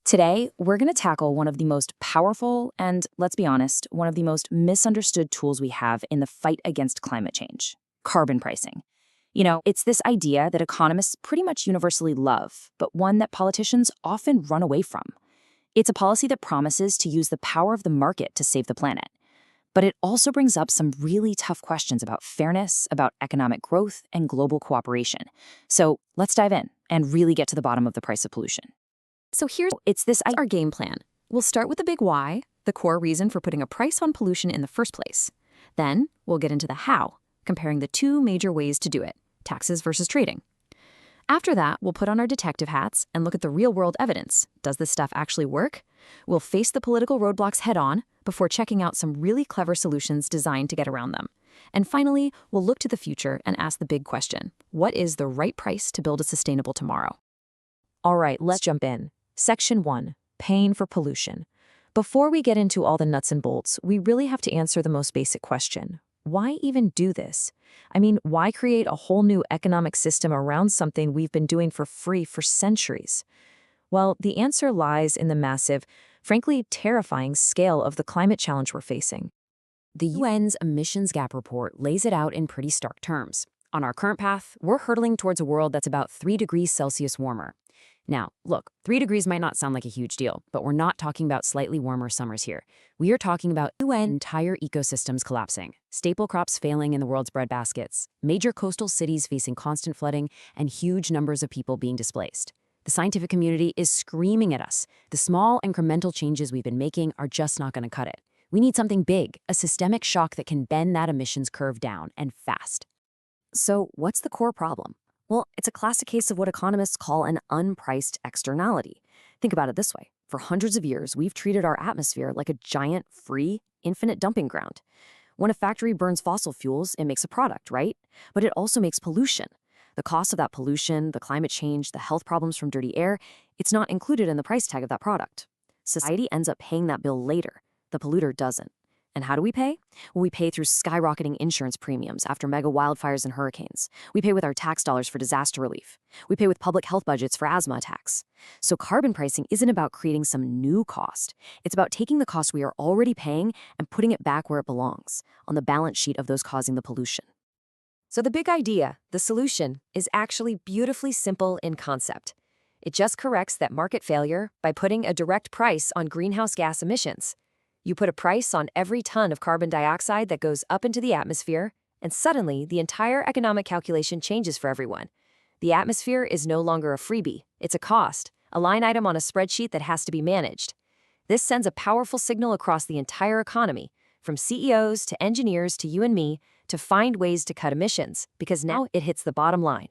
Today, we're going to tackle one of the most powerful and, let's be honest, one of the most misunderstood tools we have in the fight against climate change: carbon pricing. It's this idea that economists pretty much universally love, but one that politicians often run away from. It's a policy that promises to use the power of the market to save the planet. But it also brings up some really tough questions about fairness, about economic growth, and global cooperation. So let's dive in and really get to the bottom of the price of pollution. So here's our game plan. We'll start with the big why, the core reason for putting a price on pollution in the first place. Then we'll get into the how, comparing the two major ways to do it: taxes versus trading. After that, we'll put on our detective hats and look at the real-world evidence. Does this stuff actually work? We'll face the political roadblocks head-on before checking out some really clever solutions designed to get around them. And finally, we'll look to the future and ask the big question: what is the right price to build a sustainable tomorrow? All right, let's jump in. Section 1, paying for pollution. Before we get into all the nuts and bolts, we really have to answer the most basic question. Why even do this? I mean, why create a whole new economic system around something we've been doing for free for centuries? Well, the answer lies in the massive, frankly terrifying scale of the climate challenge we're facing. The UN's emissions gap report lays it out in pretty stark terms. On our current path, we're hurtling towards a world that's about 3 degrees Celsius warmer. Now, look, 3 degrees might not sound like a huge deal, but we're not talking about slightly warmer summers here. We are talking about entire ecosystems collapsing, staple crops failing in the world's breadbaskets, major coastal cities facing constant flooding, and huge numbers of people being displaced. The scientific community is screaming at us. The small, incremental changes we've been making are just not going to cut it. We need something big, a systemic shock that can bend that emissions curve down, and fast. So, what's the core problem? Well, it's a classic case of what economists call an unpriced externality. Think about it this way. For hundreds of years, we've treated our atmosphere like a giant, free, infinite dumping ground. When a factory burns fossil fuels, it makes a product, right? But it also makes pollution. The cost of that pollution, the climate change, the health problems from dirty air, it's not included in the price tag of that product. Society ends up paying that bill later. The polluter doesn't. And how do we pay? Well, we pay through skyrocketing insurance premiums after mega wildfires and hurricanes. We pay with our tax dollars for disaster relief. We pay with public health budgets for asthma attacks. So carbon pricing isn't about creating some new cost. It's about taking the cost we are already paying and putting it back where it belongs, on the balance sheet of those causing the pollution. So the big idea, the solution, is actually beautifully simple in concept. It just corrects that market failure by putting a direct price on greenhouse gas emissions. You put a price on every ton of carbon dioxide that goes up into the atmosphere, and suddenly the entire economic calculation changes for everyone. The atmosphere is no longer a freebie. It's a cost, a line item on a spreadsheet that has to be managed. This sends a powerful signal across the entire economy, from CEOs to engineers to you and me, to find ways to cut emissions, because now it hits the bottom line.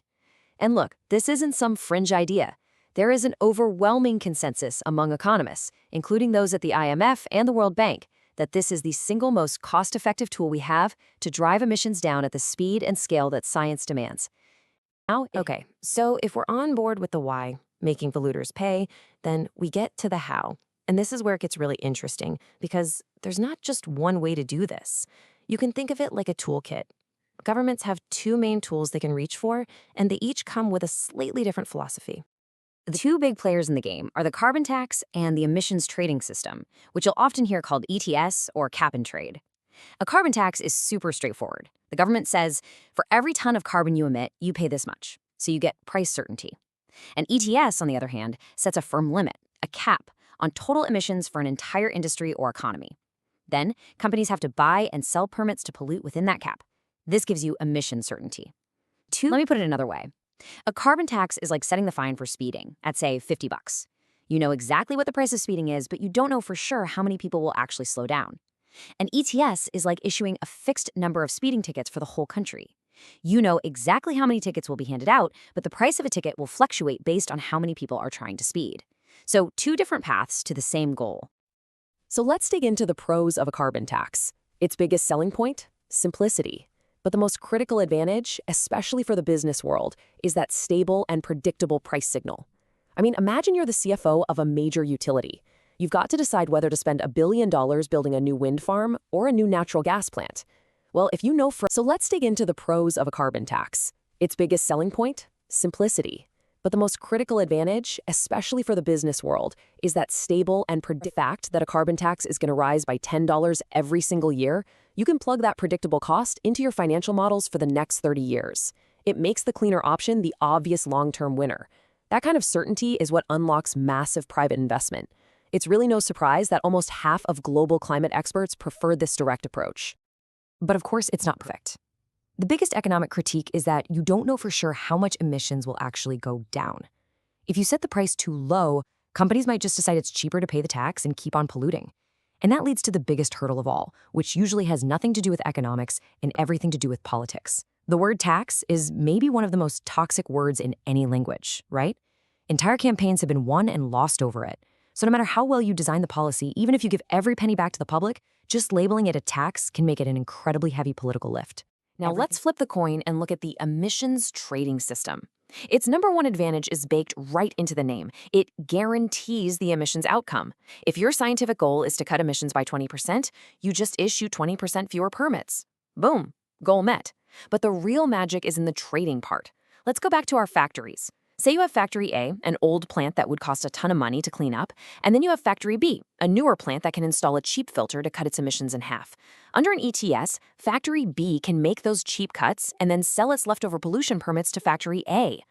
And look, this isn't some fringe idea. There is an overwhelming consensus among economists, including those at the IMF and the World Bank, that this is the single most cost-effective tool we have to drive emissions down at the speed and scale that science demands. Okay, so if we're on board with the why, making polluters pay, then we get to the how. And this is where it gets really interesting, because there's not just one way to do this. You can think of it like a toolkit. Governments have two main tools they can reach for, and they each come with a slightly different philosophy. The two big players in the game are the carbon tax and the emissions trading system, which you'll often hear called ETS or cap and trade. A carbon tax is super straightforward. The government says, for every ton of carbon you emit, you pay this much, so you get price certainty. An ETS, on the other hand, sets a firm limit, a cap, on total emissions for an entire industry or economy. Then, companies have to buy and sell permits to pollute within that cap. This gives you emission certainty. Let me put it another way. A carbon tax is like setting the fine for speeding at, say, $50. You know exactly what the price of speeding is, but you don't know for sure how many people will actually slow down. An ETS is like issuing a fixed number of speeding tickets for the whole country. You know exactly how many tickets will be handed out, but the price of a ticket will fluctuate based on how many people are trying to speed. So, two different paths to the same goal. So let's dig into the pros of a carbon tax. Its biggest selling point? Simplicity. But the most critical advantage, especially for the business world, is that stable and predictable price signal. I mean, imagine you're the CFO of a major utility. You've got to decide whether to spend $1 billion building a new wind farm or a new natural gas plant. Well, if you know So let's dig into the pros of a carbon tax. Its biggest selling point? Simplicity. But the most critical advantage, especially for the business world, is that stable and predictable fact that a carbon tax is going to rise by $10 every single year. You can plug that predictable cost into your financial models for the next 30 years. It makes the cleaner option the obvious long-term winner. That kind of certainty is what unlocks massive private investment. It's really no surprise that almost half of global climate experts prefer this direct approach. But of course, it's not perfect. The biggest economic critique is that you don't know for sure how much emissions will actually go down. If you set the price too low, companies might just decide it's cheaper to pay the tax and keep on polluting. And that leads to the biggest hurdle of all, which usually has nothing to do with economics and everything to do with politics. The word tax is maybe one of the most toxic words in any language, right? Entire campaigns have been won and lost over it. So no matter how well you design the policy, even if you give every penny back to the public, just labeling it a tax can make it an incredibly heavy political lift. Now let's flip the coin and look at the emissions trading system. Its number one advantage is baked right into the name. It guarantees the emissions outcome. If your scientific goal is to cut emissions by 20%, you just issue 20% fewer permits. Boom, goal met. But the real magic is in the trading part. Let's go back to our factories. Say you have Factory A, an old plant that would cost a ton of money to clean up, and then you have Factory B, a newer plant that can install a cheap filter to cut its emissions in half. Under an ETS, Factory B can make those cheap cuts and then sell its leftover pollution permits to Factory A.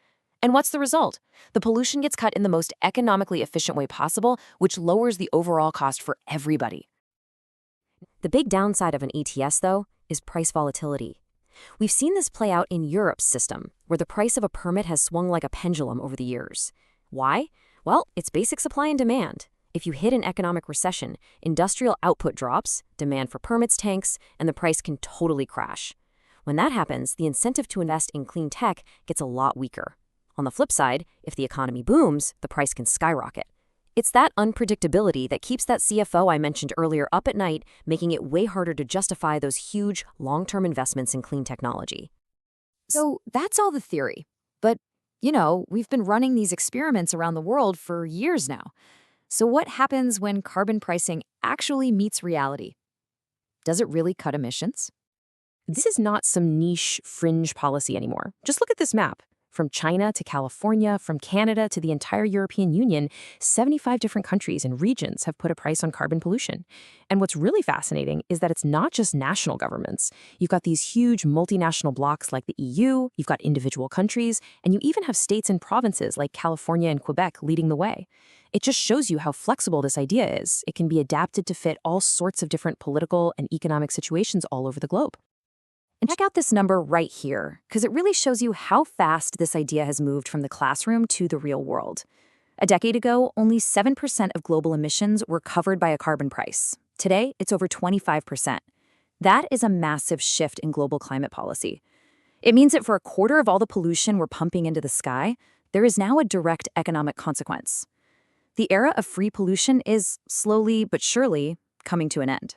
And what's the result? The pollution gets cut in the most economically efficient way possible, which lowers the overall cost for everybody. The big downside of an ETS, though, is price volatility. We've seen this play out in Europe's system, where the price of a permit has swung like a pendulum over the years. Why? Well, it's basic supply and demand. If you hit an economic recession, industrial output drops, demand for permits tanks, and the price can totally crash. When that happens, the incentive to invest in clean tech gets a lot weaker. On the flip side, if the economy booms, the price can skyrocket. It's that unpredictability that keeps that CFO I mentioned earlier up at night, making it way harder to justify those huge, long-term investments in clean technology. So that's all the theory. But, we've been running these experiments around the world for years now. So what happens when carbon pricing actually meets reality? Does it really cut emissions? This is not some niche, fringe policy anymore. Just look at this map. From China to California, from Canada to the entire European Union, 75 different countries and regions have put a price on carbon pollution. And what's really fascinating is that it's not just national governments. You've got these huge multinational blocs like the EU, you've got individual countries, and you even have states and provinces like California and Quebec leading the way. It just shows you how flexible this idea is. It can be adapted to fit all sorts of different political and economic situations all over the globe. And check out this number right here, because it really shows you how fast this idea has moved from the classroom to the real world. A decade ago, only 7% of global emissions were covered by a carbon price. Today, it's over 25%. That is a massive shift in global climate policy. It means that for a quarter of all the pollution we're pumping into the sky, there is now a direct economic consequence. The era of free pollution is slowly but surely coming to an end.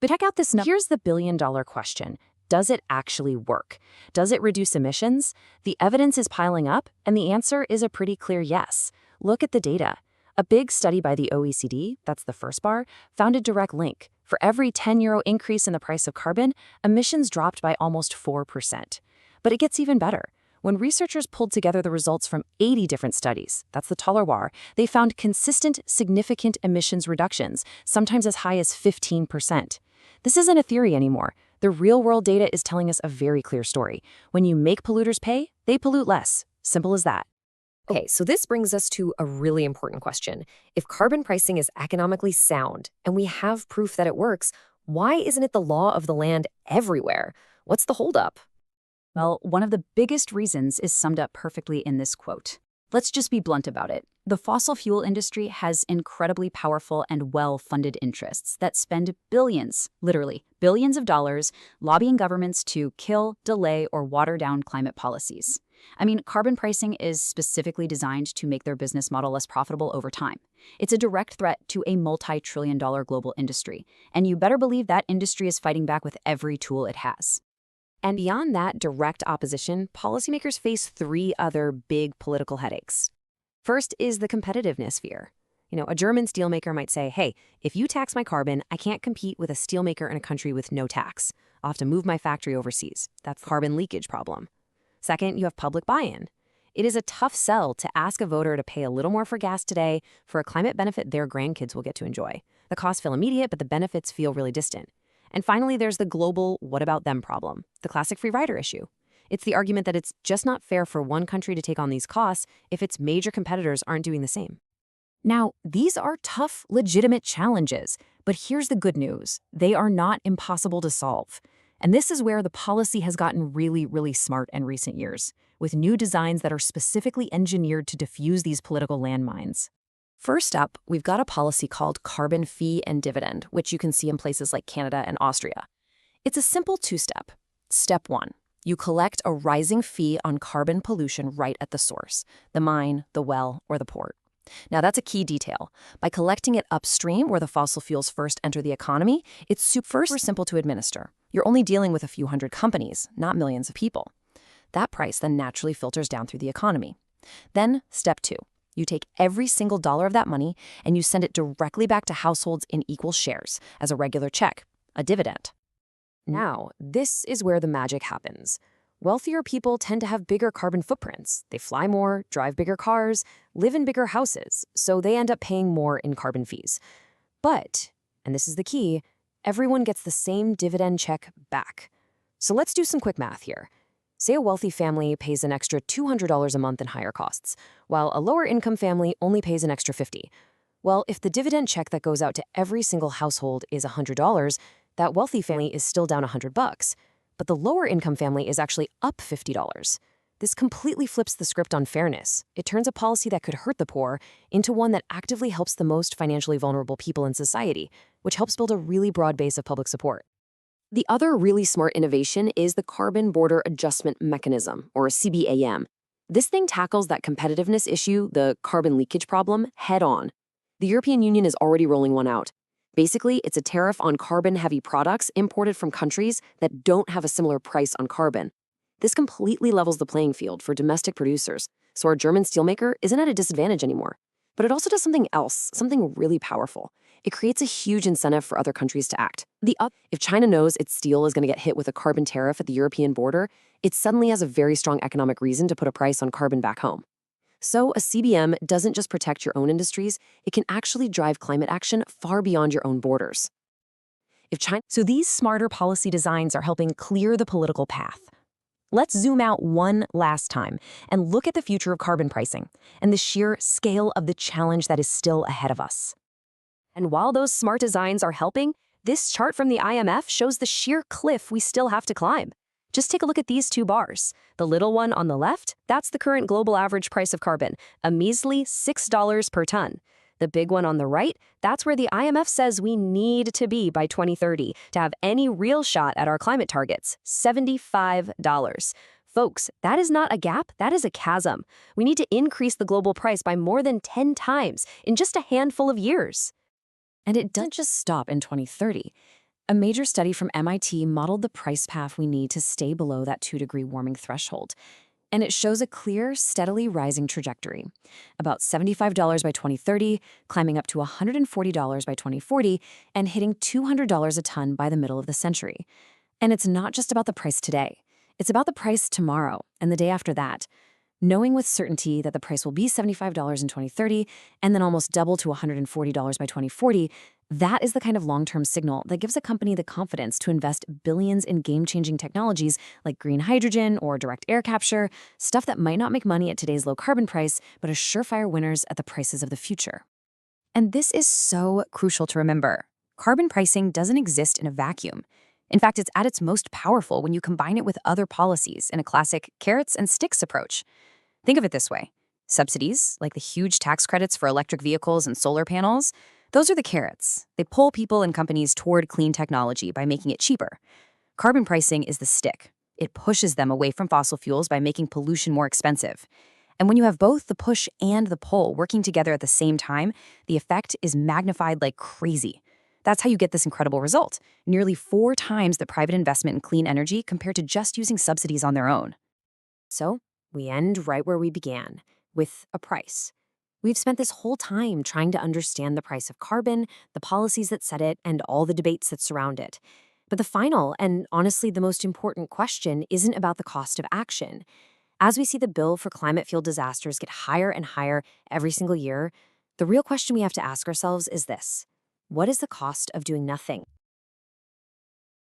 But check out this number. Here's the billion-dollar question. Does it actually work? Does it reduce emissions? The evidence is piling up, and the answer is a pretty clear yes. Look at the data. A big study by the OECD, that's the first bar, found a direct link. For every €10 increase in the price of carbon, emissions dropped by almost 4%. But it gets even better. When researchers pulled together the results from 80 different studies, that's the taller bar, they found consistent, significant emissions reductions, sometimes as high as 15%. This isn't a theory anymore. The real-world data is telling us a very clear story. When you make polluters pay, they pollute less. Simple as that. Okay, so this brings us to a really important question. If carbon pricing is economically sound and we have proof that it works, why isn't it the law of the land everywhere? What's the holdup? Well, one of the biggest reasons is summed up perfectly in this quote. Let's just be blunt about it. The fossil fuel industry has incredibly powerful and well-funded interests that spend billions, literally billions of dollars, lobbying governments to kill, delay, or water down climate policies. I mean, carbon pricing is specifically designed to make their business model less profitable over time. It's a direct threat to a multi-trillion-dollar global industry, and you better believe that industry is fighting back with every tool it has. And beyond that direct opposition, policymakers face three other big political headaches. First is the competitiveness fear. A German steelmaker might say, hey, if you tax my carbon, I can't compete with a steelmaker in a country with no tax. I'll have to move my factory overseas. That's the carbon leakage problem. Second, you have public buy-in. It is a tough sell to ask a voter to pay a little more for gas today for a climate benefit their grandkids will get to enjoy. The costs feel immediate, but the benefits feel really distant. And finally, there's the global what about them problem, the classic free rider issue. It's the argument that it's just not fair for one country to take on these costs if its major competitors aren't doing the same. Now, these are tough, legitimate challenges, but here's the good news. They are not impossible to solve. And this is where the policy has gotten really, really smart in recent years, with new designs that are specifically engineered to diffuse these political landmines. First up, we've got a policy called carbon fee and dividend, which you can see in places like Canada and Austria. It's a simple two-step. Step 1. You collect a rising fee on carbon pollution right at the source, the mine, the well, or the port. Now, that's a key detail. By collecting it upstream where the fossil fuels first enter the economy, it's super simple to administer. You're only dealing with a few hundred companies, not millions of people. That price then naturally filters down through the economy. Then, step 2. You take every single dollar of that money and you send it directly back to households in equal shares as a regular check, a dividend. Now, this is where the magic happens. Wealthier people tend to have bigger carbon footprints. They fly more, drive bigger cars, live in bigger houses, so they end up paying more in carbon fees. But, and this is the key, everyone gets the same dividend check back. So let's do some quick math here. Say a wealthy family pays an extra $200 a month in higher costs, while a lower income family only pays an extra $50. Well, if the dividend check that goes out to every single household is $100, that wealthy family is still down $100, but the lower income family is actually up $50. This completely flips the script on fairness. It turns a policy that could hurt the poor into one that actively helps the most financially vulnerable people in society, which helps build a really broad base of public support. The other really smart innovation is the Carbon Border Adjustment Mechanism, or CBAM. This thing tackles that competitiveness issue, the carbon leakage problem, head on. The European Union is already rolling one out. Basically, it's a tariff on carbon-heavy products imported from countries that don't have a similar price on carbon. This completely levels the playing field for domestic producers, so our German steelmaker isn't at a disadvantage anymore. But it also does something else, something really powerful. It creates a huge incentive for other countries to act. If China knows its steel is going to get hit with a carbon tariff at the European border, it suddenly has a very strong economic reason to put a price on carbon back home. So a CBM doesn't just protect your own industries, it can actually drive climate action far beyond your own borders. So these smarter policy designs are helping clear the political path. Let's zoom out one last time and look at the future of carbon pricing and the sheer scale of the challenge that is still ahead of us. And while those smart designs are helping, this chart from the IMF shows the sheer cliff we still have to climb. Just take a look at these two bars. The little one on the left, that's the current global average price of carbon, a measly $6 per ton. The big one on the right, that's where the IMF says we need to be by 2030 to have any real shot at our climate targets, $75. Folks, that is not a gap, that is a chasm. We need to increase the global price by more than 10 times in just a handful of years. And it doesn't just stop in 2030. A major study from MIT modeled the price path we need to stay below that 2-degree warming threshold. And it shows a clear, steadily rising trajectory. About $75 by 2030, climbing up to $140 by 2040, and hitting $200 a ton by the middle of the century. And it's not just about the price today. It's about the price tomorrow and the day after that. Knowing with certainty that the price will be $75 in 2030 and then almost double to $140 by 2040, that is the kind of long-term signal that gives a company the confidence to invest billions in game-changing technologies like green hydrogen or direct air capture, stuff that might not make money at today's low carbon price, but are surefire winners at the prices of the future. And this is so crucial to remember. Carbon pricing doesn't exist in a vacuum. In fact, it's at its most powerful when you combine it with other policies in a classic carrots and sticks approach. Think of it this way. Subsidies, like the huge tax credits for electric vehicles and solar panels, those are the carrots. They pull people and companies toward clean technology by making it cheaper. Carbon pricing is the stick. It pushes them away from fossil fuels by making pollution more expensive. And when you have both the push and the pull working together at the same time, the effect is magnified like crazy. That's how you get this incredible result, nearly 4 times the private investment in clean energy compared to just using subsidies on their own. So, we end right where we began, with a price. We've spent this whole time trying to understand the price of carbon, the policies that set it, and all the debates that surround it. But the final, and honestly the most important question, isn't about the cost of action. As we see the bill for climate-fueled disasters get higher and higher every single year, the real question we have to ask ourselves is this: what is the cost of doing nothing?